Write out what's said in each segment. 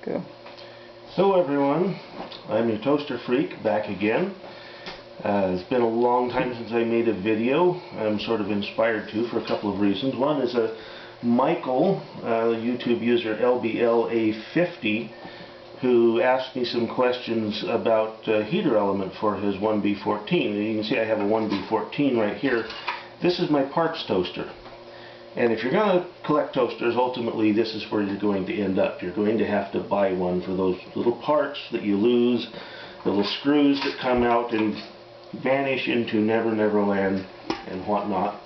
Go. Hello everyone, I'm your ToasterPhreak back again. It's been a long time since I made a video. I'm sort of inspired to for a couple of reasons. One is Michael, YouTube user LBLA50, who asked me some questions about heater element for his 1B14. You can see I have a 1B14 right here. This is my parts toaster. And if you're going to collect toasters, ultimately this is where you're going to end up. You're going to have to buy one for those little parts that you lose, the little screws that come out and vanish into Never Never Land and whatnot.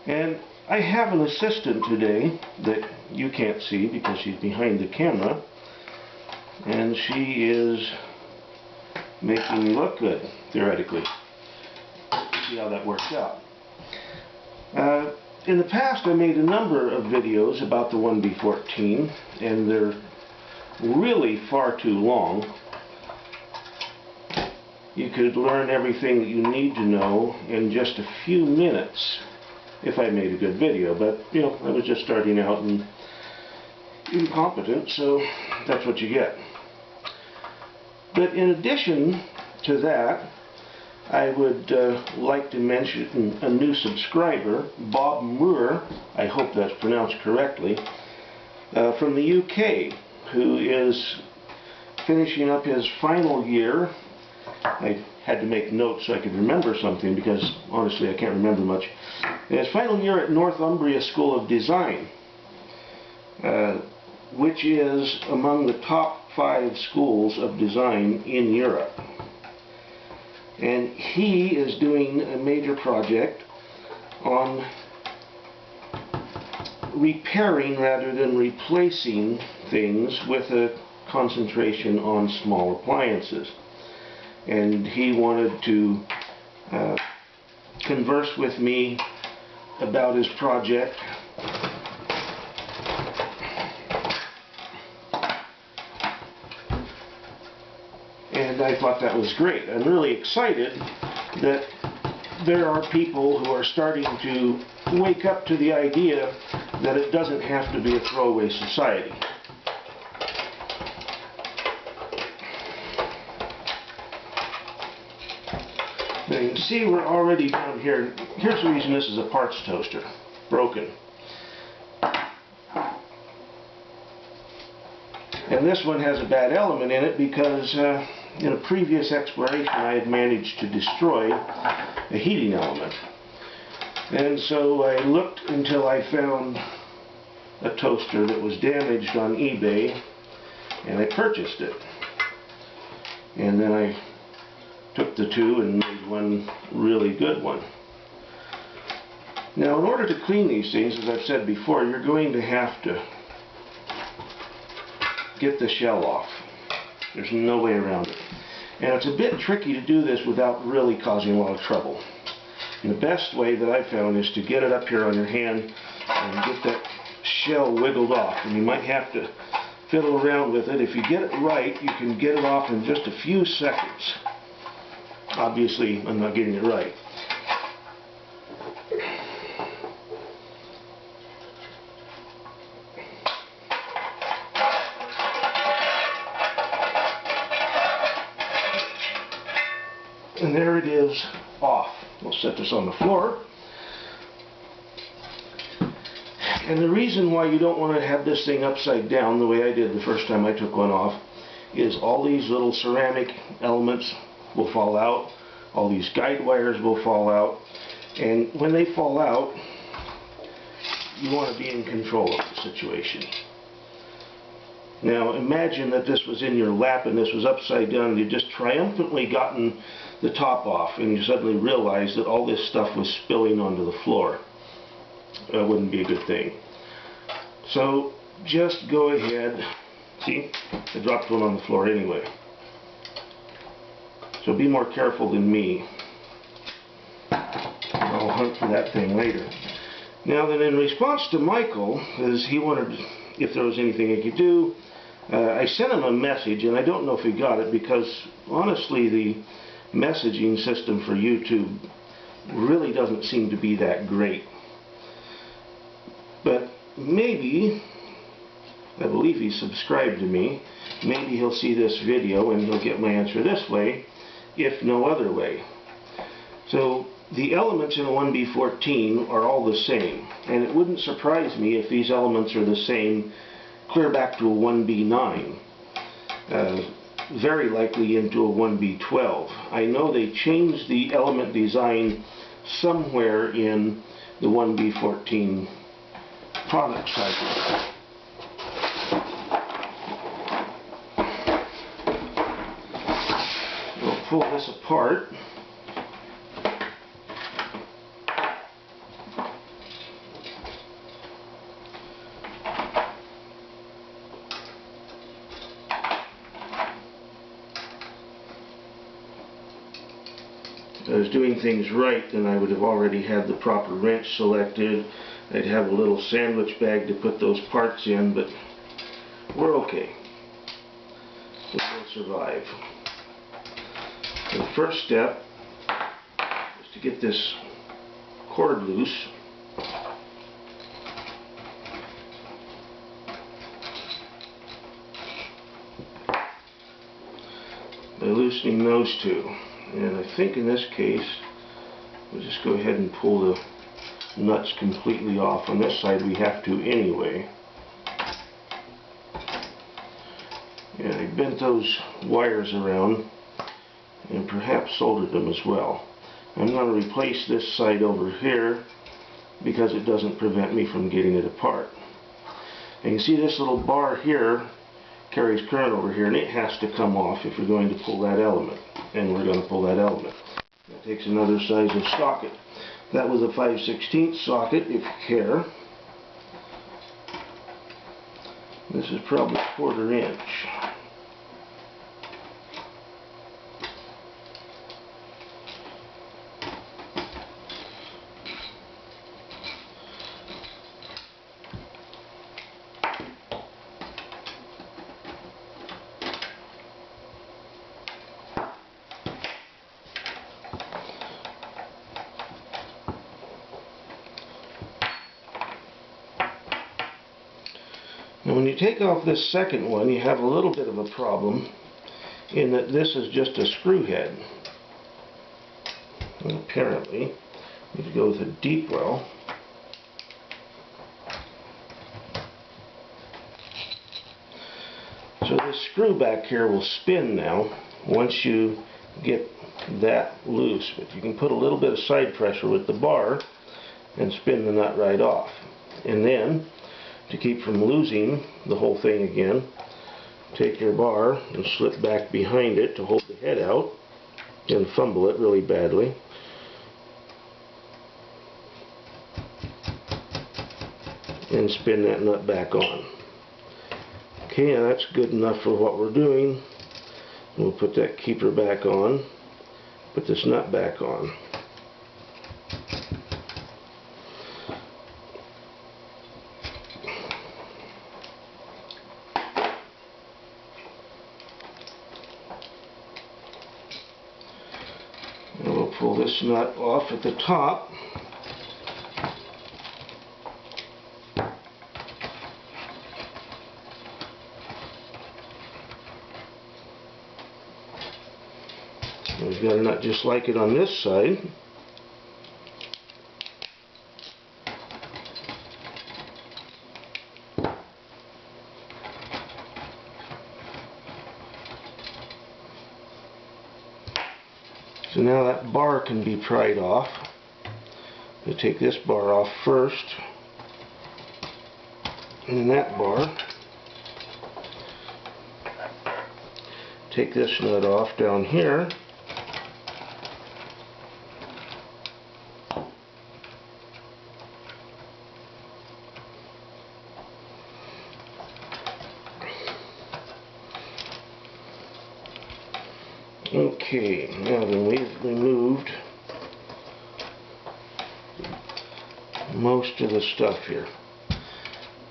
And I have an assistant today that you can't see because she's behind the camera, and she is making me look good, theoretically. See how that works out. In the past I made a number of videos about the 1B14, and they're really far too long. You could learn everything that you need to know in just a few minutes if I made a good video, but you know, I was just starting out and incompetent, so that's what you get. But in addition to that, I would like to mention a new subscriber, Bob Muir, I hope that's pronounced correctly, from the UK, who is finishing up his final year. I had to make notes so I could remember something because honestly I can't remember much. His final year at Northumbria School of Design, which is among the top 5 schools of design in Europe. And he is doing a major project on repairing rather than replacing things with a concentration on small appliances. And he wanted to converse with me about his project. And I thought that was great. I'm really excited that there are people who are starting to wake up to the idea that it doesn't have to be a throwaway society. Now you can see we're already down here. Here's the reason this is a parts toaster. Broken. And this one has a bad element in it because in a previous exploration I had managed to destroy a heating element. And so I looked until I found a toaster that was damaged on eBay, and I purchased it. And then I took the two and made one really good one. Now in order to clean these things, as I've said before, you're going to have to get the shell off. There's no way around it. And it's a bit tricky to do this without really causing a lot of trouble. And the best way that I've found is to get it up here on your hand and get that shell wiggled off. And you might have to fiddle around with it. If you get it right, you can get it off in just a few seconds. Obviously, I'm not getting it right. And there it is, off. We'll set this on the floor. And the reason why you don't want to have this thing upside down the way I did the first time I took one off is all these little ceramic elements will fall out, all these guide wires will fall out, and when they fall out, you want to be in control of the situation. Now imagine that this was in your lap and this was upside down and you just triumphantly gotten the top off and you suddenly realize that all this stuff was spilling onto the floor. That wouldn't be a good thing. So just go ahead. See, I dropped one on the floor anyway. So be more careful than me. I'll hunt for that thing later. Now then, in response to Michael, as he wanted if there was anything he could do, I sent him a message, and I don't know if he got it because honestly the messaging system for YouTube really doesn't seem to be that great. But maybe, I believe he subscribed to me, maybe he'll see this video and he'll get my answer this way, if no other way. So the elements in a 1B14 are all the same, and it wouldn't surprise me if these elements are the same clear back to a 1B9. Very likely into a 1B12. I know they changed the element design somewhere in the 1B14 product cycle. We'll pull this apart. If I was doing things right, then I would have already had the proper wrench selected. I'd have a little sandwich bag to put those parts in, but we're okay. We'll survive. The first step is to get this cord loose. By loosening those two. And I think in this case, we'll just go ahead and pull the nuts completely off. On this side we have to anyway. And I bent those wires around and perhaps soldered them as well. I'm going to replace this side over here because it doesn't prevent me from getting it apart. And you see this little bar here carries current over here, and it has to come off if you're going to pull that element. And we're going to pull that element. That takes another size of socket. That was a 5/16 socket, if you care. This is probably 1/4 inch. Now when you take off this second one, you have a little bit of a problem in that this is just a screw head. And apparently, you have to go with a deep well. So this screw back here will spin now once you get that loose. But you can put a little bit of side pressure with the bar and spin the nut right off. And then, to keep from losing the whole thing again, take your bar and slip back behind it to hold the head out and fumble it really badly. And spin that nut back on. Okay, now that's good enough for what we're doing. We'll put that keeper back on, put this nut back on. And we'll pull this nut off at the top. We've got a nut just like it on this side. So now that bar can be pried off. We'll take this bar off first, and then that bar. Take this nut off down here. Okay, now then we've removed most of the stuff here.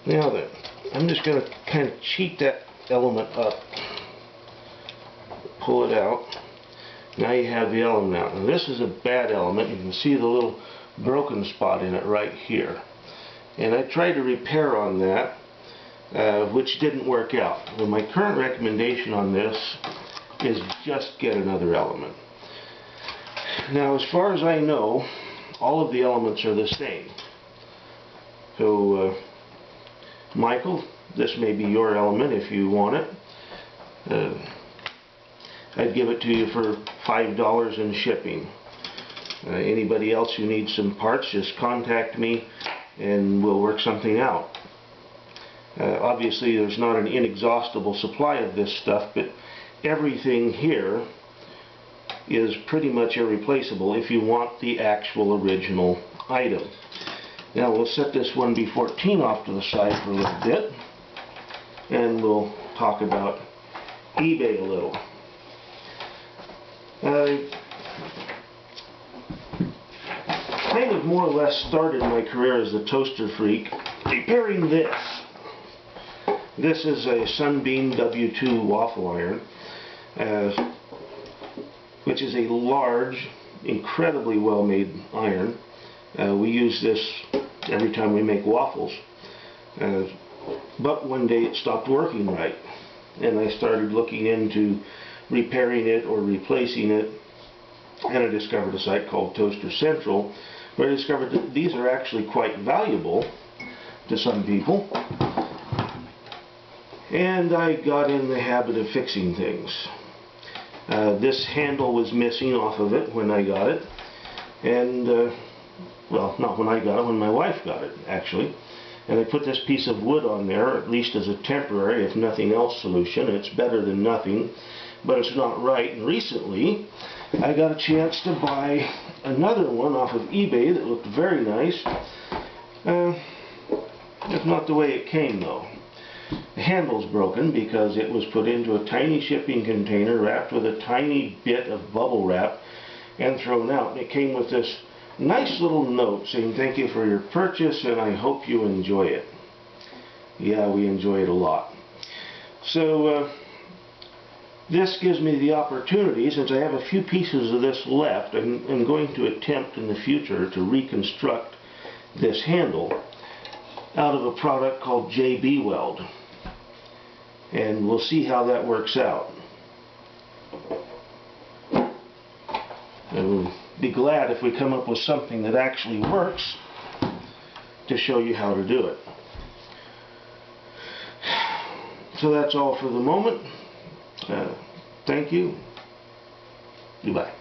Now then, I'm just going to kind of cheat that element up. Pull it out. Now you have the element out. Now this is a bad element. You can see the little broken spot in it right here. And I tried to repair on that, which didn't work out. Well, my current recommendation on this is just get another element. Now, as far as I know, all of the elements are the same. So, Michael, this may be your element if you want it. I'd give it to you for $5 in shipping. Anybody else who needs some parts, just contact me and we'll work something out. Obviously there's not an inexhaustible supply of this stuff, but everything here is pretty much irreplaceable if you want the actual original item. Now we'll set this 1B14 off to the side for a little bit and we'll talk about eBay a little. Kind of more or less started my career as a toaster freak repairing this. This is a Sunbeam W2 waffle iron, which is a large, incredibly well made iron. We use this every time we make waffles. But one day it stopped working right, and I started looking into repairing it or replacing it, and I discovered a site called Toaster Central, where I discovered that these are actually quite valuable to some people, and I got in the habit of fixing things. This handle was missing off of it when I got it, and well, not when I got it, when my wife got it actually. And I put this piece of wood on there, at least as a temporary, if nothing else, solution. It's better than nothing, but it's not right. And recently, I got a chance to buy another one off of eBay that looked very nice. It's not the way it came, though. The handle's broken because it was put into a tiny shipping container wrapped with a tiny bit of bubble wrap and thrown out. And it came with this nice little note saying thank you for your purchase and I hope you enjoy it. Yeah, we enjoy it a lot. So this gives me the opportunity, since I have a few pieces of this left, I'm going to attempt in the future to reconstruct this handle out of a product called JB Weld, and we'll see how that works out. And we'll be glad if we come up with something that actually works to show you how to do it. So that's all for the moment. Thank you. Goodbye.